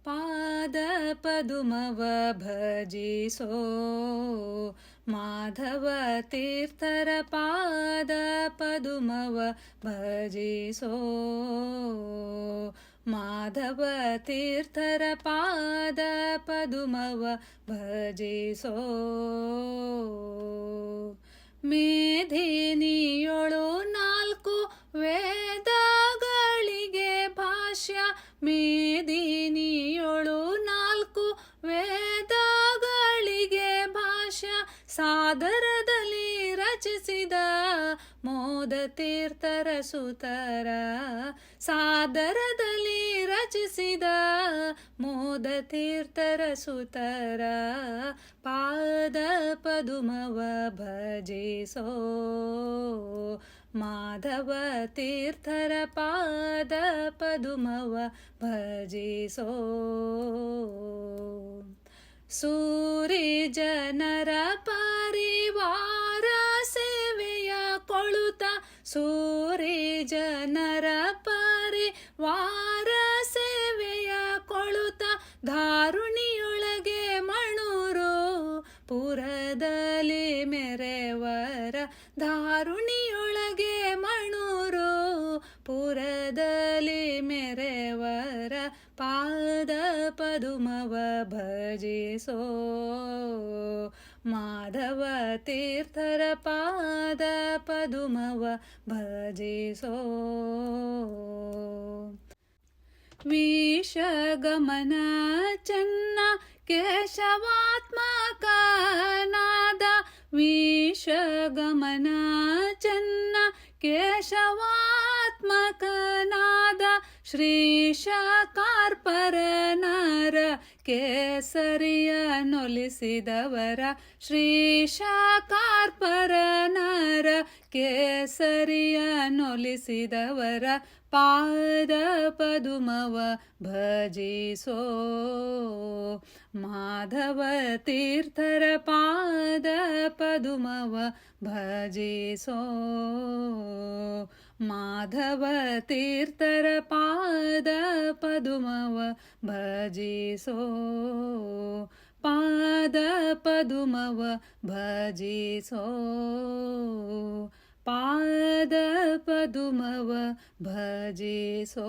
ಪಾದ ಪದುಮವ ಭಜಿಸೋ ಮಾಧವ ತೀರ್ಥರ ಪಾದ ಪದುಮವ ಭಜಿಸೋ ಮಾಧವ ತೀರ್ಥರ ಪಾದ ಪದುಮವ ಭಜಿಸೋ ಮೇಧಿನಿಯೊಳು ನಾಲ್ಕು ವೇದಗಳಿಗೆ ಭಾಷ್ಯ ಮೇದಿನಿಯೊಳು ನಾಲ್ಕು ವೇದಗಳಿಗೆ ಭಾಷ್ಯ ಸಾದರದಲ್ಲಿ ರಚಿಸಿದ ಮೋದ ತೀರ್ಥರ ಸುತರ ಸಾದರದಲ್ಲಿ ರಚಿಸಿದ ಮೋದ ತೀರ್ಥರ ಸುತರ ಪಾದ ಪದುಮವ ಭಜಿಸೋ ಮಾಧವ ತೀರ್ಥರ ಪಾದ ಪದುಮವ ಭಜಿಸೋ ಸೂರಿ ಜನರ ಪರಿವಾರ ಸೇವೆಯ ಕೊಳುತ ಸೂರಿ ಜನರ ಪರಿವಾರ ಸೇವೆಯ ಕೊಳುತ ಧಾರುಣಿಯೊಳಗೆ ಮಣೂರು ಪುರದಲ್ಲಿ ಮೆರೆವರ ಧಾರುಣಿಯೊಳಗೆ ಮಣೂರು ಪುರದಲ್ಲಿ ಮೆರೆವರ ಪಾದ ಪದುಮವ ಭಜಿಸೋ ಮಾಧವ ತೀರ್ಥರ ಪಾದ ಪದುಮವ ಭಜಿಸೋ ವಿಷಗಮನ ಚೆನ್ನ ಕೇಶವಾತ್ಮಕನಾದ ವಿಷಗಮನ ಚೆನ್ನ ಕೇಶವಾತ್ಮಕನಾದ ಶ್ರೀಶ ಕಾರ್ಪರನರ ಕೇಸರಿಯ ನೊಲಿಸಿದವರ ಶ್ರೀಶ ಕಾರ್ಪರನರ ಕೇಸರಿಯ ನೊಲಿಸಿದವರ ಪಾದ ಪದುಮವ ಭಜಿಸೋ ಮಾಧವ ತೀರ್ಥರ ಪಾದ ಪದುಮವ ಭಜಿಸೋ ಮಾಧವ ತೀರ್ಥರ ಪಾದ ಪದುಮವ ಭಜಿಸೋ ಪಾದ ಪದುಮವ ಭಜಿಸೋ ಪಾದ ಪದುಮವ ಭಜಿಸೋ